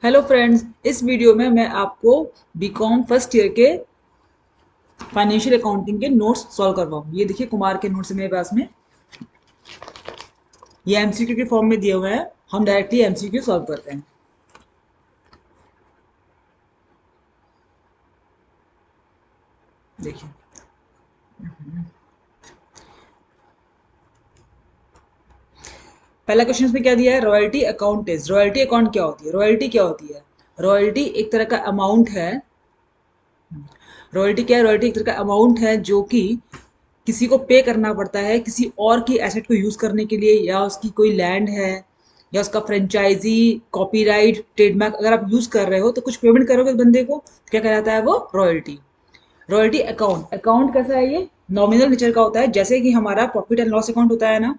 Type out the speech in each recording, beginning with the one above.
Hello friends, इस video में मैं आपको बीकॉम फर्स्ट ईयर के फाइनेंशियल अकाउंटिंग के नोट्स सॉल्व करवाऊँ। ये देखिए कुमार के नोट्स मेरे पास में, ये एमसीक्यू के फॉर्म में दिए हुए हैं। हम डायरेक्टली एमसीक्यू सॉल्व करते हैं। देखिए, पहला क्वेश्चन में क्या दिया है, royalty account is. Royalty account क्या होती है? रॉयल्टी क्या होती है? रॉयल्टी एक तरह का अमाउंट है। रॉयल्टी क्या है? रॉयल्टी एक तरह का अमाउंट है जो कि किसी को पे करना पड़ता है किसी और की एसेट को यूज करने के लिए, या उसकी कोई लैंड है, या उसका फ्रेंचाइजी, कॉपीराइट, ट्रेडमार्क अगर आप यूज कर रहे हो तो कुछ पेमेंट करोगे उस बंदे को, तो क्या कहलाता है वो? रॉयल्टी। रॉयल्टी अकाउंट, अकाउंट कैसा है? ये नॉमिनल नेचर का होता है, जैसे कि हमारा प्रॉफिट एंड लॉस अकाउंट होता है ना,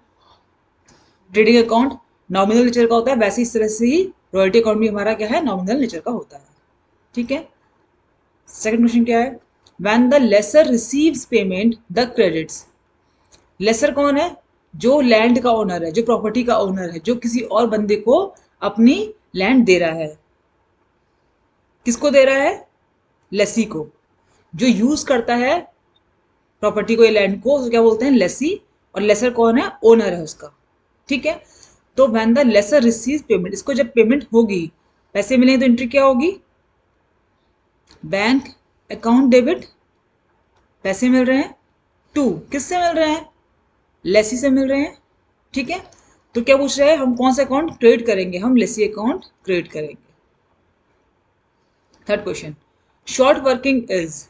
ट्रेडिंग अकाउंट नॉमिनल नेचर का होता है, वैसे इस तरह से ही रॉयल्टी अकाउंट भी हमारा क्या है? नॉमिनल नेचर का होता है। ठीक है। सेकंड क्वेश्चन क्या है? When the lessor receives payment the credits. Lessor कौन है? जो लैंड का ओनर है, जो प्रॉपर्टी का ओनर है, जो किसी और बंदे को अपनी लैंड दे रहा है। किसको दे रहा है? लेसी को। जो यूज करता है प्रॉपर्टी को, ये लैंड को, उसको क्या बोलते हैं? लेसी। और लेसर कौन है? ओनर है उसका। ठीक है। तो when the lessor receive payment, इसको जब पेमेंट होगी, पैसे मिलेंगे, तो एंट्री क्या होगी? बैंक अकाउंट डेबिट, पैसे मिल रहे हैं। टू, किससे मिल रहे हैं? लेसी से मिल रहे हैं। ठीक है। तो क्या पूछ रहे हैं? हम कौन सा अकाउंट क्रिएट करेंगे? हम लेसी अकाउंट क्रिएट करेंगे। Third question, short working is.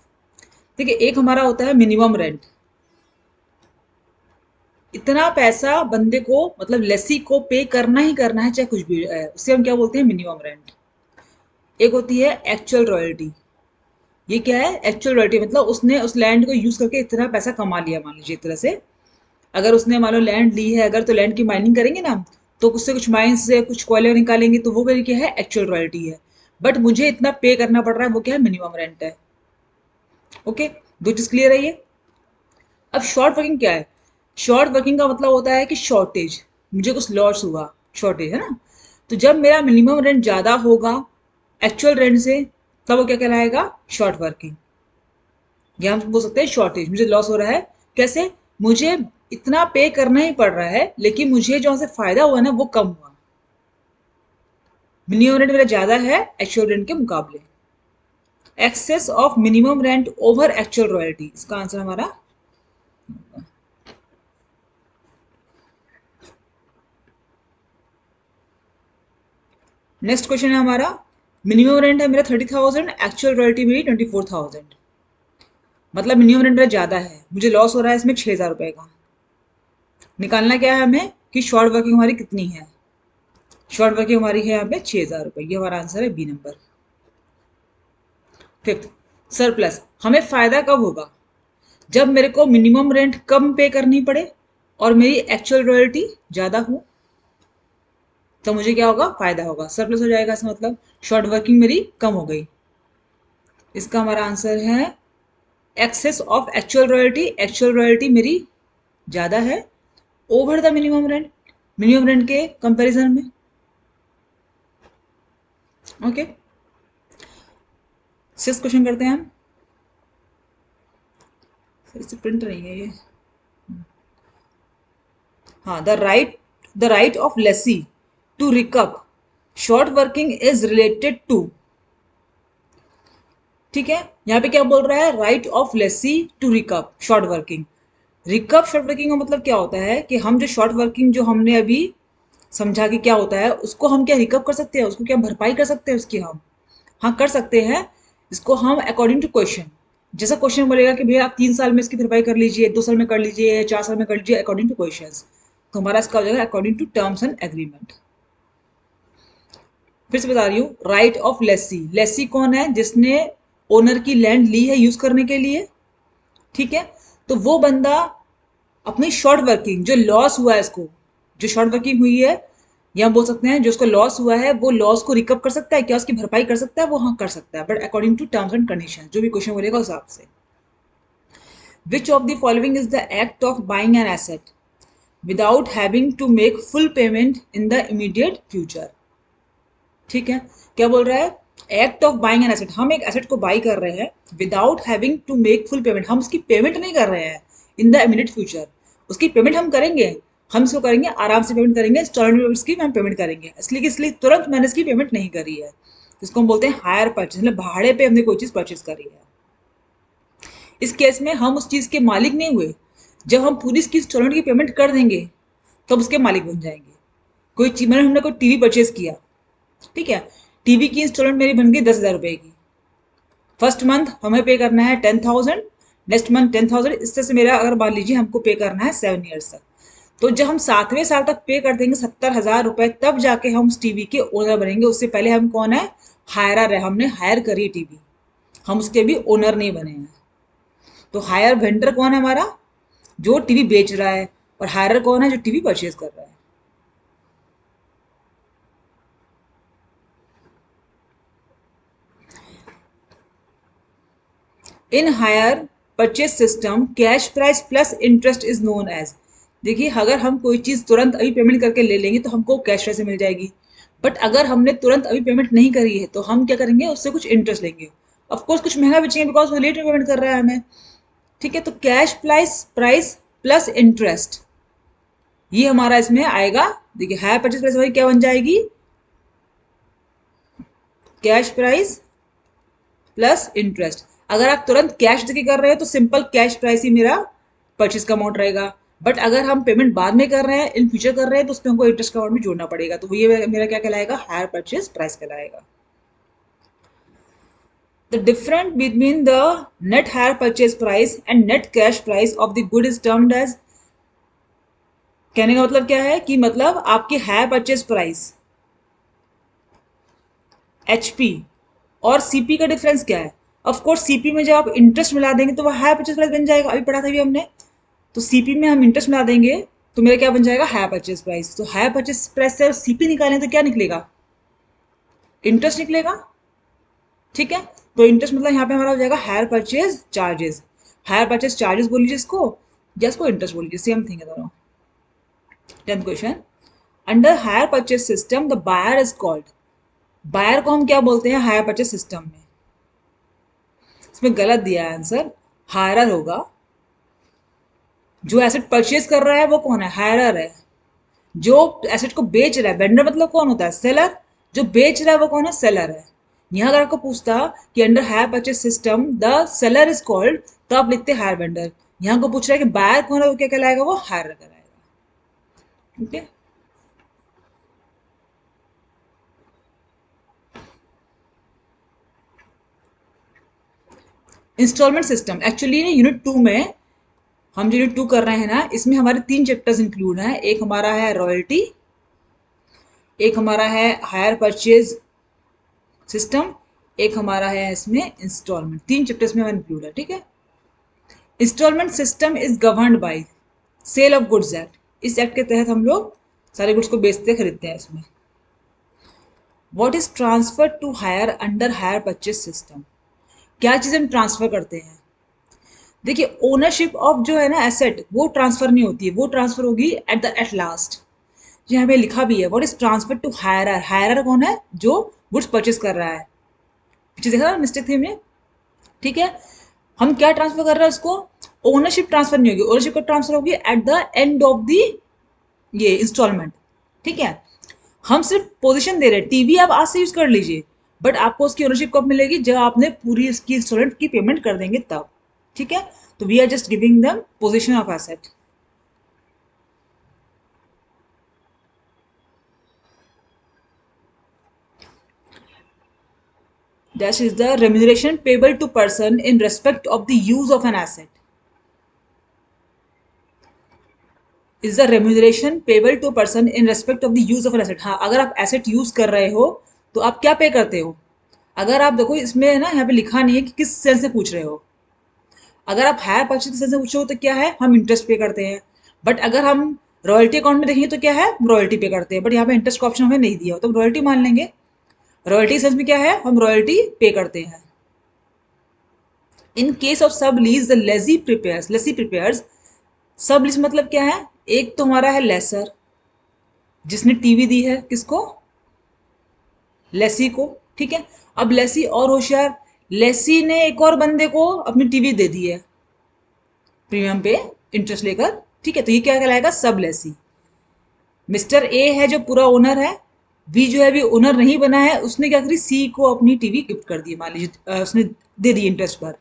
देखिए, एक हमारा होता है मिनिमम रेंट। इतना पैसा बंदे को, मतलब लेसी को पे करना ही करना है, चाहे कुछ भी है, उसे हम क्या बोलते हैं? Minimum rent. एक होती है एक्चुअल रॉयल्टी। ये क्या है? एक्चुअल रॉयल्टी मतलब उसने उस लैंड को यूज करके इतना पैसा कमा लिया, मान लीजिए। एक तरह से अगर उसने मान लो लैंड ली है, अगर तो लैंड की माइनिंग करेंगे ना, तो उससे कुछ माइंस से कुछ कोयले निकालेंगे, तो वो मेरी क्या है? एक्चुअल रॉयल्टी है। बट मुझे इतना पे करना पड़ रहा है, वो क्या है? मिनिमम रेंट है। ओके, दो चीज क्लियर है ये। अब शॉर्ट वर्किंग क्या है? शॉर्ट वर्किंग का मतलब होता है कि शॉर्टेज, मुझे कुछ लॉस हुआ, शॉर्टेज है ना। तो जब मेरा मिनिमम रेंट ज्यादा होगा एक्चुअल रेंट से, तब वो क्या कहलाएगा? Short working. या हम बोल सकते हैं शॉर्टेज, मुझे लॉस हो रहा है। कैसे? मुझे इतना पे करना ही पड़ रहा है, लेकिन मुझे जो से फायदा हुआ ना, वो कम हुआ। मिनिमम रेंट मेरा ज्यादा है एक्चुअल रेंट के मुकाबले। Excess of minimum rent over actual royalty, इसका आंसर हमारा। नेक्स्ट क्वेश्चन है हमारा, मिनिमम रेंट है मेरा 30,000, एक्चुअल रॉयल्टी मेरी 24,000। मतलब मिनिमम रेंट मेरा ज्यादा है, मुझे लॉस हो रहा है इसमें 6,000 रुपए का। निकालना क्या है हमें कि शॉर्ट वर्किंग हमारी कितनी है। शॉर्ट वर्किंग हमारी है यहाँ पे 6,000 रुपए। ये हमारा आंसर है, बी नंबर। Fifth, surplus. हमें फायदा कब होगा? जब मेरे को मिनिमम रेंट कम पे करनी पड़े और मेरी एक्चुअल रॉयल्टी ज्यादा हो, तो मुझे क्या होगा? फायदा होगा, सरप्लस हो जाएगा। इसका मतलब शॉर्ट वर्किंग मेरी कम हो गई। इसका हमारा आंसर है excess of actual royalty. Actual royalty मेरी ज्यादा है over the minimum rent, minimum rent के कंपैरिजन में। ओके, सिक्स क्वेश्चन करते हैं हम। इससे प्रिंट नहीं है ये। हाँ, the right of lessee to recoup short working is related to. ठीक है। यहाँ पे क्या बोल रहा है? Right of lessee to recoup short working. Recoup short working का मतलब क्या होता है कि हम जो शॉर्ट वर्किंग जो हमने अभी समझा कि क्या होता है, उसको हम क्या रिकप कर सकते हैं? उसको क्या भरपाई कर सकते हैं उसकी हम? हाँ, कर सकते हैं। इसको हम अकॉर्डिंग टू क्वेश्चन, जैसा क्वेश्चन बोलेगा कि भैया आप 3 साल में इसकी भरपाई कर लीजिए, 2 साल में कर लीजिए, 4 साल में कर लीजिए, अकॉर्डिंग टू क्वेश्चन। तो हमारा इसका हो जाएगा according to terms and agreement. फिर से बता रही हूँ, राइट ऑफ लेसी। लेसी कौन है? जिसने ओनर की लैंड ली है यूज करने के लिए। ठीक है। तो वो बंदा अपनी शॉर्ट वर्किंग, जो लॉस हुआ है इसको, जो शॉर्ट वर्किंग हुई है, या हम बोल सकते हैं जो उसको लॉस हुआ है, वो लॉस को रिकवर कर सकता है क्या? उसकी भरपाई कर सकता है वो? हाँ, कर सकता है, but according to terms and condition, जो भी क्वेश्चन बोलेगा उस हिसाब से। Which of the following is the act of buying an asset without having to make full payment in the immediate future. ठीक है, क्या बोल रहा है? Act of buying an asset, हम एक एसेट को बाई कर रहे हैं without having to make full payment, हम उसकी पेमेंट नहीं कर रहे हैं इन द इमीडिएट फ्यूचर। उसकी पेमेंट हम करेंगे, हम इसको करेंगे आराम से पेमेंट करेंगे, इंस्टॉलमेंट की हम पेमेंट करेंगे, इसलिए तुरंत मैंने इसकी पेमेंट नहीं करी है। जिसको हम बोलते हैं हायर परचेज, मतलब भाड़े पे हमने कोई चीज परचेज करी है। इस केस में हम उस चीज के मालिक नहीं हुए, जब हम पूरी इसकी इंस्टॉलमेंट की पेमेंट कर देंगे तब उसके मालिक बन जाएंगे। कोई चीज, मैंने हमने कोई टीवी परचेज किया, ठीक है, टीवी की इंस्टॉलमेंट मेरी बन गई 10,000 रुपए की। फर्स्ट मंथ हमें पे करना है 10,000, नेक्स्ट मंथ 10,000, इस तरह से मेरा अगर मान लीजिए हमको पे करना है 7 ईयर्स तक। तो जब हम 7वें साल तक पे कर देंगे 70,000 रुपए, तब जाके हम उस टीवी के ओनर बनेंगे। उससे पहले हम कौन है? हायरर है, हमने हायर करी टीवी, हम उसके भी ओनर नहीं बने हैं। तो हायर वेंडर कौन है? हमारा जो टीवी बेच रहा है, और हायरर कौन है? जो टीवी परचेज कर रहा है। In hire purchase system cash price plus interest is known as. देखिए, अगर हम कोई चीज तुरंत अभी पेमेंट करके ले लेंगे तो हमको कैश प्राइस से मिल जाएगी, बट अगर हमने तुरंत अभी पेमेंट नहीं करी है तो हम क्या करेंगे? उससे कुछ इंटरेस्ट लेंगे। ऑफकोर्स कुछ महंगा बेचेंगे बिकॉज वो लेट में पेमेंट कर रहा है हमें। ठीक है, तो cash price price plus interest, ये हमारा इसमें आएगा। देखिए, हायर परचेज प्राइस हमारी क्या बन जाएगी? Cash price plus interest. अगर आप तुरंत कैश देके कर रहे हो तो सिंपल कैश प्राइस ही मेरा परचेज का अमाउंट रहेगा, बट अगर हम पेमेंट बाद में कर रहे हैं, इन फ्यूचर कर रहे हैं, तो उसमें हमको इंटरेस्ट का अमाउंट भी जोड़ना पड़ेगा। तो ये मेरा क्या कहलाएगा? हायर परचेज प्राइस कहलाएगा। The difference between the net hire purchase price and net cash price of the good is termed as, कहने का मतलब क्या है कि मतलब आपकी हायर परचेज प्राइस एचपी और सीपी का डिफरेंस क्या है? ऑफ कोर्स सीपी में जब आप इंटरेस्ट मिला देंगे तो वह हायर परचेज प्राइस बन जाएगा, अभी पढ़ा था अभी हमने। तो सीपी में हम इंटरेस्ट मिला देंगे तो मेरा क्या बन जाएगा? Hire purchase price. तो हायर परचेज प्राइस से सीपी निकालें तो क्या निकलेगा? इंटरेस्ट निकलेगा। ठीक है, तो इंटरेस्ट मतलब यहाँ पे हमारा हो जाएगा hire purchase charges. Hire purchase charges बोल लीजिए इसको, या इसको इंटरेस्ट बोल लीजिए, सेम थिंग है दोनों। 10th क्वेश्चन, under hire purchase system the buyer is called. Buyer को हम क्या बोलते हैं हायर परचेज सिस्टम में? इसमें गलत दिया है आंसर, हायरर होगा। जो एसेट परचेज कर रहा है वो कौन है? हायरर है। जो एसेट को बेच रहा है, वेंडर मतलब कौन होता है? सेलर। जो बेच रहा है वो कौन है? सेलर है। यहां अगर आपको पूछता कि under hire purchase system the seller is called, तो आप लिखते हायर वेंडर। यहां को पूछ रहा है कि बायर कौन है, वो क्या कहलाएगा? वो हायर कहलाएगा। ठीक है, इंस्टॉलमेंट सिस्टम एक्चुअली यूनिट 2 में, हम जो यूनिट 2 कर रहे हैं ना, इसमें हमारे 3 चैप्टर्स इंक्लूड हैं। एक हमारा है रॉयल्टी, एक हमारा है हायर परचेज सिस्टम, एक हमारा है इसमें इंस्टॉलमेंट। 3 चैप्टर्स में हमारा इंक्लूड है। ठीक है, installment system is governed by sale of goods act. इस एक्ट के तहत हम लोग सारे गुड्स को बेचते खरीदते हैं। इसमें what is transfer to hire under hire purchase system? क्या चीज हम ट्रांसफर करते हैं? देखिए, ओनरशिप ऑफ जो है ना एसेट, वो ट्रांसफर नहीं होती है, वो ट्रांसफर होगी एट लास्ट। यहाँ पे लिखा भी है व्हाट इज ट्रांसफर टू हायरर। हायरर कौन है? जो गुड्स परचेज कर रहा है। पीछे देखा ना मिस्टेक थी हमने। ठीक है, हम क्या ट्रांसफर कर रहे हैं उसको? ओनरशिप ट्रांसफर नहीं होगी, ओनरशिप का ट्रांसफर होगी at the end of the ये इंस्टॉलमेंट। ठीक है, हम सिर्फ पोजीशन दे रहे हैं, टीवी आप आज से यूज कर लीजिए, बट आपको उसकी ओनरशिप कब मिलेगी? जब आपने पूरी इसकी इंस्टॉलमेंट की पेमेंट कर देंगे तब। ठीक है, तो we are just giving them position of asset. That is the remuneration payable to person in respect of the use of an asset. Is the remuneration payable to person in respect of the use of an asset. हाँ, अगर आप asset use कर रहे हो तो आप क्या पे करते हो? अगर आप देखो इसमें है ना, यहाँ पे लिखा नहीं है कि किस सेंस से पूछ रहे हो। अगर आप हायर परचेज सेंस से पूछ रहे हो तो क्या है? हम इंटरेस्ट पे करते हैं। बट अगर हम रॉयल्टी अकाउंट में देखेंगे तो क्या है? रॉयल्टी पे करते हैं। बट यहाँ पे इंटरेस्ट का ऑप्शन हमें नहीं दिया हो तो रॉयल्टी मान लेंगे। रॉयल्टी सेंस में क्या है? हम रॉयल्टी पे करते हैं। इन केस ऑफ सब लीज द लेसी प्रिपेयर्स। सब लीज मतलब क्या है? एक तो हमारा है लेसर, जिसने टीवी दी है, किसको? लेसी को, ठीक है। अब लेसी और होशियार, लेसी ने एक और बंदे को अपनी टीवी दे दी है प्रीमियम पे इंटरेस्ट लेकर, ठीक है। तो ये क्या कहलाएगा, सब लेसी। मिस्टर ए है जो पूरा ओनर है, बी जो है अभी ओनर नहीं बना है, उसने क्या करी, सी को अपनी टीवी गिफ्ट कर दी, मान लीजिए उसने दे दी इंटरेस्ट पर,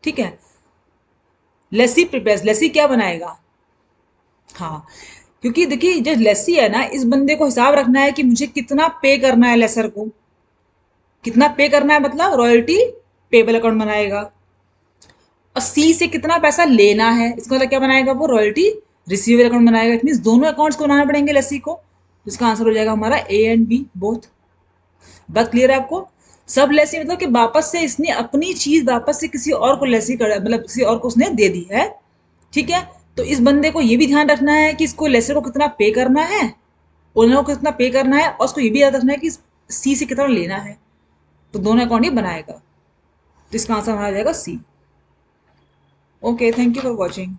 ठीक है। लेसी प्रिपेयर्स, लेसी क्या बनाएगा, हाँ, क्योंकि देखिए जो लेसी है ना, इस बंदे को हिसाब रखना है कि मुझे कितना पे करना है लेसर को, कितना पे करना है, मतलब रॉयल्टी पेबल अकाउंट बनाएगा। और सी से कितना पैसा लेना है, इसका मतलब क्या बनाएगा, वो रॉयल्टी रिसीवेबल अकाउंट बनाएगा। इट मीन दोनों अकाउंट्स को बनाना पड़ेंगे लेसी को। तो इसका आंसर हो जाएगा हमारा ए एंड बी बोथ। बात क्लियर है आपको। सब लेसी मतलब कि वापस से इसने अपनी चीज वापस से किसी और को लेसी कर, मतलब किसी और को उसने दे दी है, ठीक है। तो इस बंदे को ये भी ध्यान रखना है कि इसको लेसर को कितना पे करना है, ओनर को कितना पे करना है, और उसको ये भी याद रखना है कि सी से कितना लेना है। तो दोनों अकाउंट ही बनाएगा। तो इसका आंसर हमारा जाएगा C. Okay, thank you for watching.